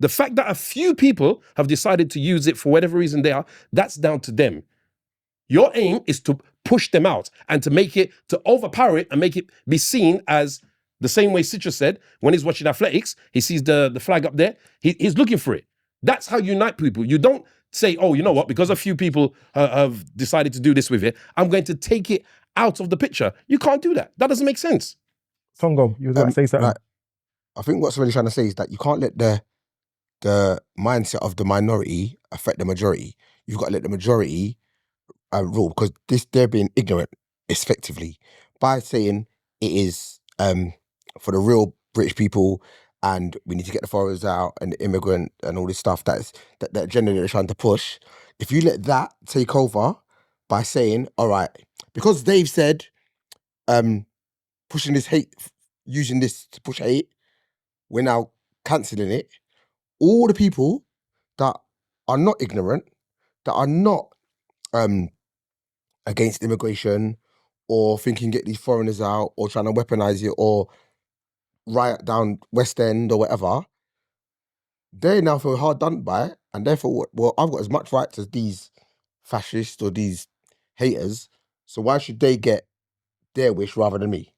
The fact that a few people have decided to use it for whatever reason they are, that's down to them. Your aim is to push them out and to overpower it and make it be seen as the same way Citra said when he's watching athletics, he sees the flag up there, he's looking for it. That's how you unite people. You don't say, oh, you know what, because a few people have decided to do this with it, I'm going to take it out of the picture. You can't do that. That doesn't make sense. Tongo, you were going to say something? I think what's really trying to say is that you can't let the mindset of the minority affect the majority. You've got to let the majority rule, because they're being ignorant effectively by saying it is for the real British people and we need to get the foreigners out and the immigrant and all this stuff that agenda that they're trying to push. If you let that take over by saying, all right, because they've said pushing this hate, using this to push hate, we're now cancelling it. All the people that are not ignorant, that are not against immigration or thinking get these foreigners out or trying to weaponize it or riot down West End or whatever, they now feel hard done by it, and therefore, well, I've got as much rights as these fascists or these haters, so why should they get their wish rather than me?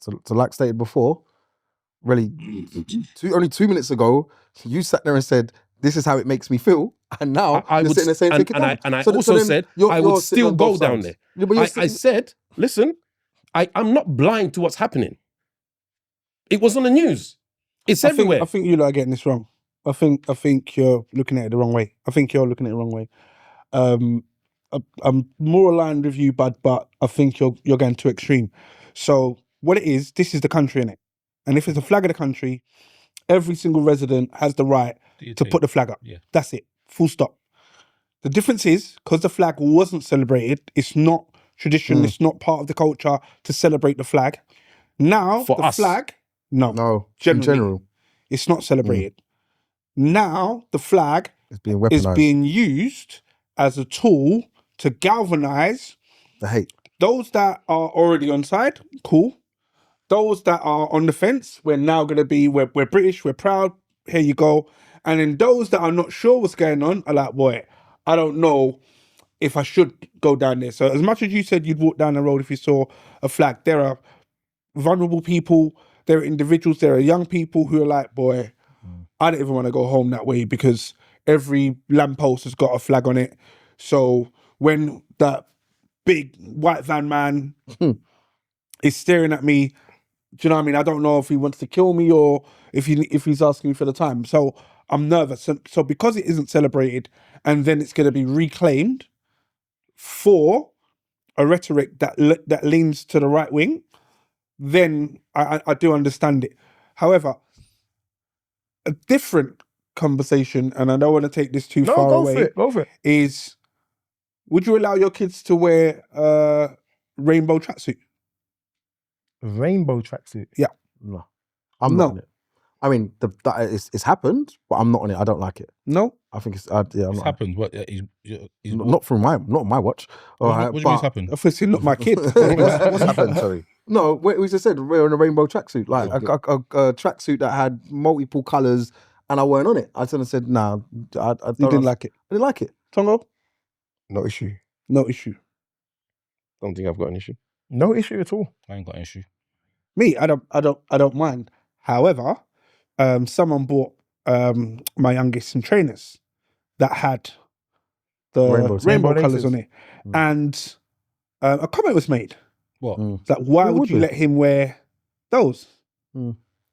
So like stated before, really, only 2 minutes ago, you sat there and said, this is how it makes me feel, and now I you're would, sitting there saying, and, take it and down. I, and I So also then said you're I would sitting still on go both down sides. there. Yeah, but I said, listen, I'm not blind to what's happening. It was on the news. It's everywhere. I think you lot are getting this wrong. I think you're looking at it the wrong way. I'm more aligned with you, Bud, but I think you're going too extreme. So what it is, this is the country, innit? And if it's the flag of the country, every single resident has the right to put the flag up. Yeah. That's it. Full stop. The difference is, because the flag wasn't celebrated, it's not tradition, it's not part of the culture to celebrate the flag. Now, For the us. flag, No, in general. it's not celebrated. Now, the flag It's being is weaponized. being used as a tool to galvanize The hate. those that are already on side, cool. Those that are on the fence, we're now going to be, we're British, we're proud, here you go. And then those that are not sure what's going on are like, boy, I don't know if I should go down there. So as much as you said you'd walk down the road if you saw a flag, there are vulnerable people, there are individuals, there are young people who are like, boy, I don't even want to go home that way because every lamppost has got a flag on it. So when that big white van man is staring at me, do you know what I mean? I don't know if he wants to kill me or if he's asking me for the time. So I'm nervous. So because it isn't celebrated and then it's going to be reclaimed for a rhetoric that leans to the right wing, then I do understand it. However, a different conversation, and I don't want to take this too far away, Go for it. is would you allow your kids to wear a rainbow tracksuit? Rainbow tracksuit. Yeah. No. I'm not on it. I mean, it's happened, but I'm not on it. I don't like it. No? I think it's, I'm It's not. happened. What? Not on my watch. What do you mean it's happened? Obviously not my kid. What's happened, sorry? No, we just said wearing a rainbow tracksuit, like a tracksuit that had multiple colours, and I weren't on it. I sort of said, nah, I You didn't like it? I didn't like it. Tongo? No issue. No issue. Don't think I've got an issue. No issue at all. I ain't got an issue. Me, I don't mind. However, someone bought my youngest some trainers that had the rainbow colours on it. And a comment was made. What? That why would you let him wear those?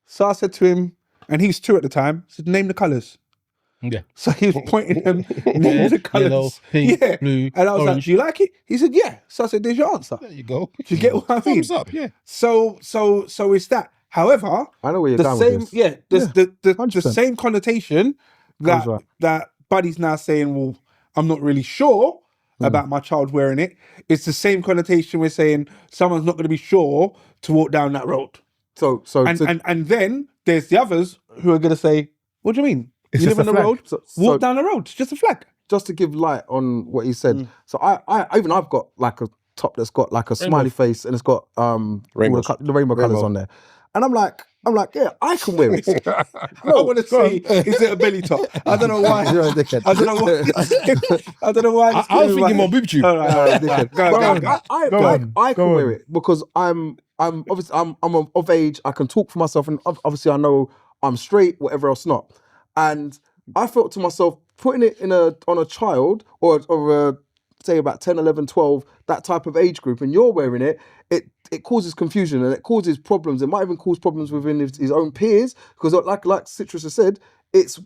So I said to him, and he was 2 at the time, I said, name the colours. Yeah. So he was pointing them, name the colours. Yellow, pink, blue, And I was like, orange. do you like it? He said, yeah. So I said, there's your answer. There you go. Do you get what I mean? Thumbs up, yeah. So it's that. However, I know where you're the going same, with this. the 100%. same connotation that right. that Buddy's now saying, well, I'm not really sure about my child wearing it. It's the same connotation we're saying someone's not going to be sure to walk down that road. And then there's the others who are going to say, what do you mean? It's you just live on a the flag. road, walk down the road. It's just a flag. Just to give light on what he said. So I've got like a top that's got like a smiley face and it's got Rainbows. the rainbow colours on there. And I'm like, I'm like, yeah, I can wear it. I want to see, is it a belly top? I don't know why. You're a dickhead. I don't know why. I don't know why. I was thinking more boob tube. All right, Dickhead. go But on. I Go can wear on. it because I'm obviously I'm of age. I can talk for myself, and obviously I know I'm straight, whatever else not. And I felt to myself, putting it on a child or say about 10, 11, 12, that type of age group, and you're wearing it, it causes confusion and it causes problems. It might even cause problems within his own peers because, like Citrus has said, it's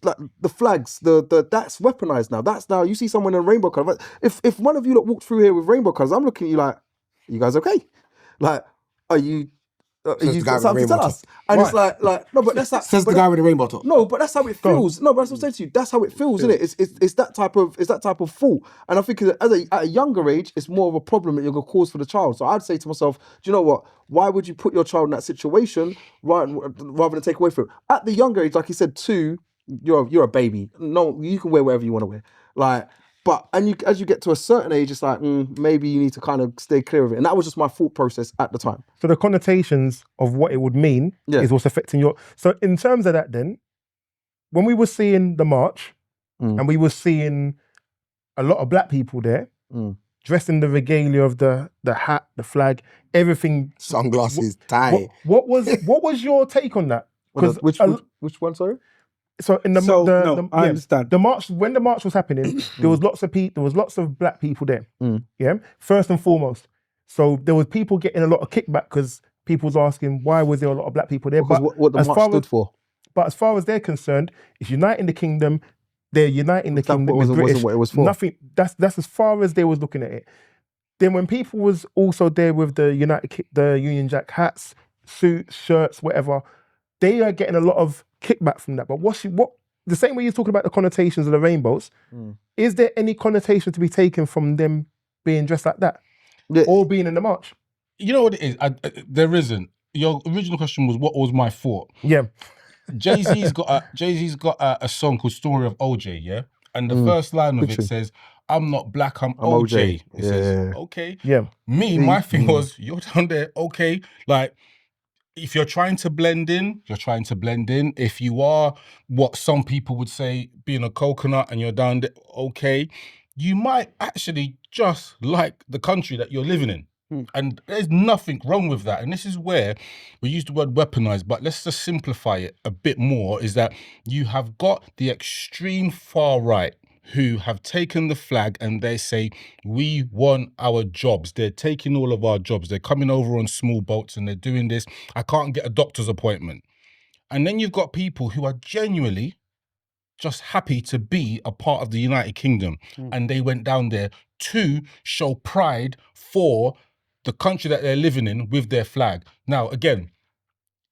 like the flags, that's weaponized now. That's now you see someone in a rainbow colour. If one of you lot walked through here with rainbow colours, I'm looking at you like, are you guys okay? Like, are you? Says You the guy got with the something to tell rainbow us? And it's like no, but that's Says the guy with the rainbow top. no, but that's how it feels. No, but that's what I'm saying to you. That's how it feels, isn't it? It's that type of thought. And I think at a younger age, it's more of a problem that you're gonna cause for the child. So I'd say to myself, do you know what? Why would you put your child in that situation rather than take away from it? At the younger age, like you said, 2, you're a baby. No, you can wear whatever you want to wear. Like, but as you get to a certain age, it's like maybe you need to kind of stay clear of it. And that was just my thought process at the time. So the connotations of what it would mean is what's affecting your. So in terms of that, then, when we were seeing the march and we were seeing a lot of black people there, dressed in the regalia of the hat, the flag, everything, sunglasses, tie. What was your take on that? Which one? Sorry. So in I understand. The march, when the march was happening, there was lots of black people there. Yeah, first and foremost. So there was people getting a lot of kickback because people was asking why was there a lot of black people there. Because what the march stood for. But as far as they're concerned, it's uniting the kingdom. They're uniting the kingdom. Wasn't what it was for. Nothing. That's as far as they was looking at it. Then when people was also there with the Union Jack hats, suits, shirts, whatever, they are getting a lot of kickback from that. But what the same way you're talking about the connotations of the rainbows, is there any connotation to be taken from them being dressed like that or being in the march? You know what it is? There isn't. Your original question was, what was my thought? Yeah. Jay-Z's got a song called Story of OJ, yeah? And the first line of it says, I'm not black, I'm OJ. It says, okay. Yeah. My thing was, you're down there, okay. Like, if you're trying to blend in, you're trying to blend in. If you are what some people would say, being a coconut and you're down there, okay, you might actually just like the country that you're living in. And there's nothing wrong with that. And this is where we use the word weaponized, but let's just simplify it a bit more, is that you have got the extreme far right who have taken the flag and they say, we want our jobs. They're taking all of our jobs. They're coming over on small boats and they're doing this. I can't get a doctor's appointment. And then you've got people who are genuinely just happy to be a part of the United Kingdom. And they went down there to show pride for the country that they're living in with their flag. Now, again,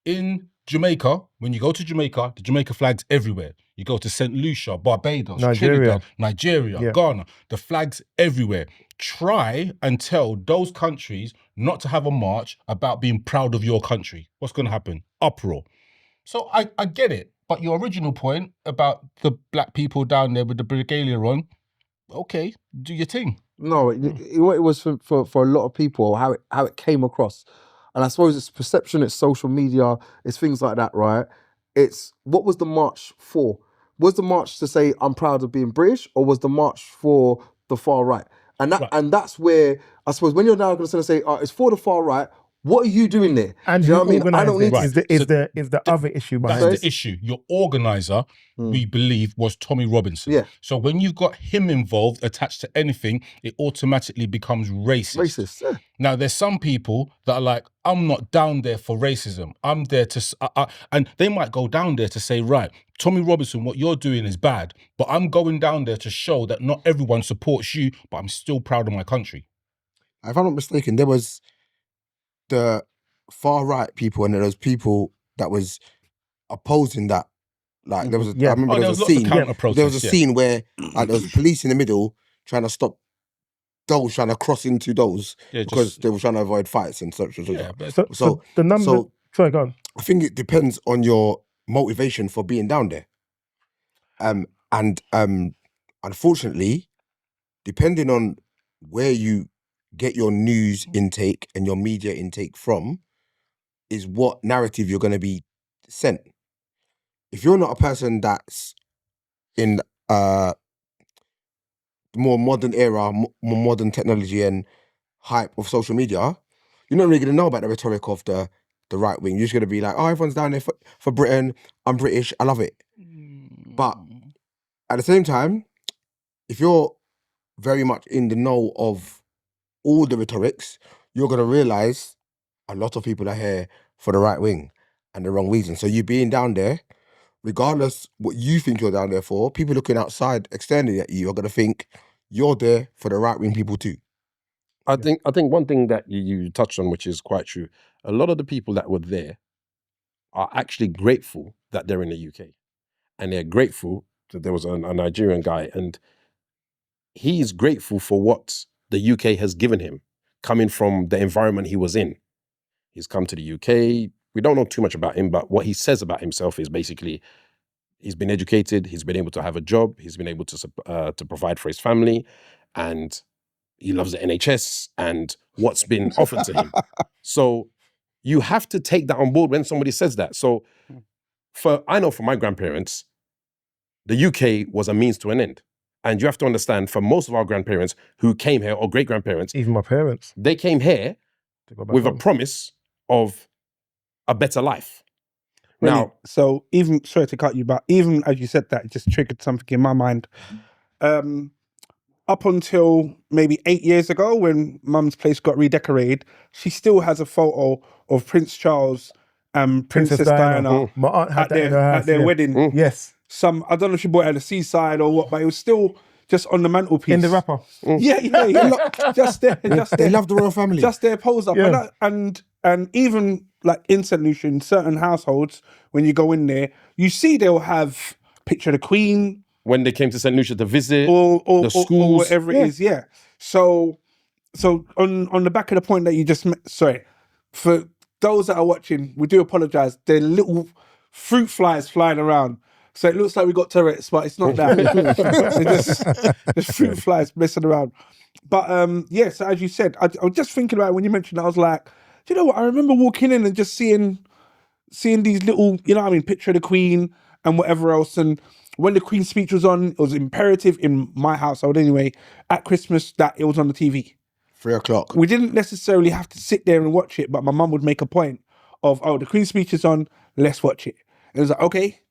in Jamaica, when you go to Jamaica, the Jamaica flag's everywhere. You go to St. Lucia, Barbados, Trinidad, Nigeria, Ghana, the flag's everywhere. Try and tell those countries not to have a march about being proud of your country. What's going to happen? Uproar. So I get it. But your original point about the black people down there with the regalia on, okay, do your thing. No, it was for a lot of people, how it came across. And I suppose it's perception, it's social media, it's things like that, right? It's, what was the march for? Was the march to say, I'm proud of being British, or was the march for the far right? And that's where, I suppose, when you're now going to say, it's for the far right, what are you doing there? And do you know what I mean? I don't need to... Is the other issue behind That's the issue. Your organizer, we believe, was Tommy Robinson. Yeah. So when you've got him involved, attached to anything, it automatically becomes racist. Yeah. Now, there's some people that are like, I'm not down there for racism. I'm there to... and they might go down there to say, right, Tommy Robinson, what you're doing is bad, but I'm going down there to show that not everyone supports you, but I'm still proud of my country. If I'm not mistaken, there was the far right people and there was people that was opposing that. Like there was, I remember there was a scene. There was a scene where like there was police in the middle trying to stop those trying to cross into those because they were trying to avoid fights and such. So the number. Sorry, go on. I think it depends on your motivation for being down there. And unfortunately, depending on where you get your news intake and your media intake from, is what narrative you're going to be sent. If you're not a person that's in more modern era, more modern technology and hype of social media, you're not really going to know about the rhetoric of the right wing. You're just going to be like, oh, everyone's down there for Britain. I'm British. I love it. But at the same time, if you're very much in the know of all the rhetorics, you're going to realise a lot of people are here for the right wing and the wrong reason. So you being down there, regardless what you think you're down there for, people looking outside externally at you are going to think you're there for the right wing people too. I think one thing that you touched on, which is quite true, a lot of the people that were there are actually grateful that they're in the UK. And they're grateful that there was a Nigerian guy, and he's grateful for what the UK has given him, coming from the environment he was in. He's come to the UK. We don't know too much about him, but what he says about himself is basically he's been educated, he's been able to have a job, he's been able to provide for his family, and he loves the NHS and what's been offered to him. So you have to take that on board when somebody says that. So I know for my grandparents, the UK was a means to an end. And you have to understand, for most of our grandparents who came here, or great-grandparents, Even my parents. they came here To go back with a home. promise of a better life. Really? Now, So even, sorry to cut you, but even as you said that, it just triggered something in my mind. Up until maybe 8 years ago, when Mum's place got redecorated, she still has a photo of Prince Charles and Princess Diana My aunt had at that in her house. at their yeah. wedding. Yes. I don't know if she bought it at the seaside or what, but it was still just on the mantelpiece. In the wrapper. Yeah. just there. They love the royal family. Just their pose up. Yeah. And even like in St. Lucia, in certain households, when you go in there, you see they'll have picture of the Queen, when they came to St. Lucia to visit, or the schools, or whatever it is, yeah. So on the back of the point that you just sorry, for those that are watching, we do apologise. There are little fruit flies flying around, so it looks like we got Tourette's, but it's not that. There's fruit flies messing around. But yeah, so as you said, I was just thinking about it when you mentioned that. I was like, do you know what? I remember walking in and just seeing these little, you know what I mean, picture of the Queen and whatever else. And when the Queen's speech was on, it was imperative in my household anyway, at Christmas, that it was on the TV. 3 o'clock. We didn't necessarily have to sit there and watch it, but my mum would make a point of, oh, the Queen's speech is on, let's watch it. And it was like, okay.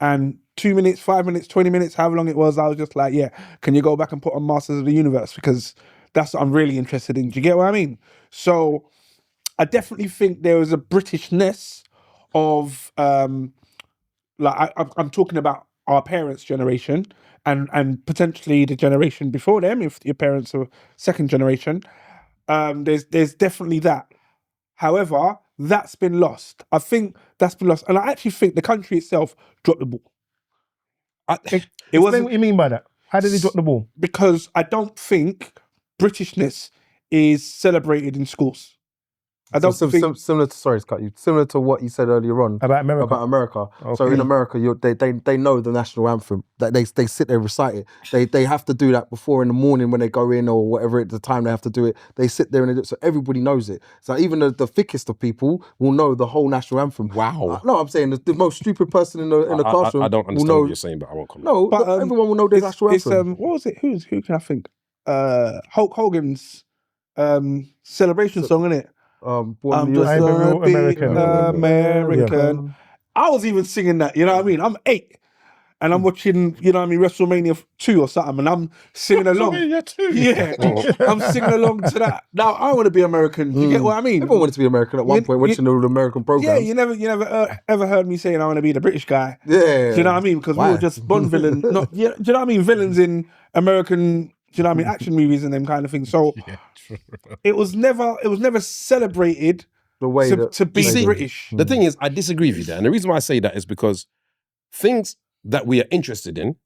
And 2 minutes, 5 minutes, 20 minutes, however long it was, I was just like, yeah, can you go back and put on Masters of the Universe? Because that's what I'm really interested in. Do you get what I mean? So I definitely think there was a Britishness of, like, I'm talking about our parents' generation and potentially the generation before them, if your parents are second generation. There's definitely that. However, that's been lost. I think that's been lost. And I actually think the country itself dropped the ball. It Explain wasn't, what you mean by that. How did he drop the ball? because I don't think Britishness is celebrated in schools. I don't think... Similar to, sorry to cut you, similar to what you said earlier on About America? So Okay. in America, they know the national anthem. That they sit there and recite it. They have to do that before in the morning when they go in or whatever at the time they have to do it. They sit there and they do it, so everybody knows it. So even the thickest of people will know the whole national anthem. Wow. No, I'm saying the most stupid person in the classroom. I don't will understand know, what you're saying, but I won't comment. No, But, everyone will know the national anthem. What was it? Who can I think? Hulk Hogan's celebration song, innit? Born I'm in the just USA. I'm a real a big American. American. I was even singing that, you know what I mean? I'm 8 and I'm watching, you know what I mean, WrestleMania 2 or something, and I'm singing along. Yeah, I'm singing along to that. Now I want to be American. Do you get what I mean? Everyone wanted to be American at one point, watching all the American Yeah, programs. you never ever heard me saying I want to be the British guy. Yeah. Do you know what I mean? Because we Why? were just Bond villain. Not, yeah, do you know what I mean? Villains in American, do you know what I mean? Action movies and them kind of things. So it was never celebrated The way that to be You see, British. The thing is, I disagree with you there. And the reason why I say that is because things that we are interested in,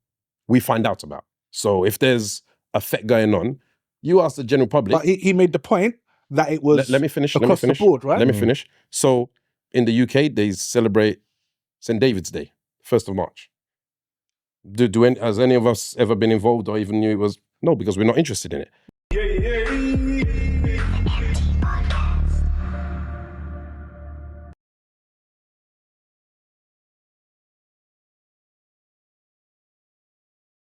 we find out about. So if there's a threat going on, you ask the general public. But he made the point that it was Let me finish. across the board, right? Let me finish. So in the UK, they celebrate St. David's Day, 1st of March. Has any of us ever been involved or even knew it was? No, because we're not interested in it.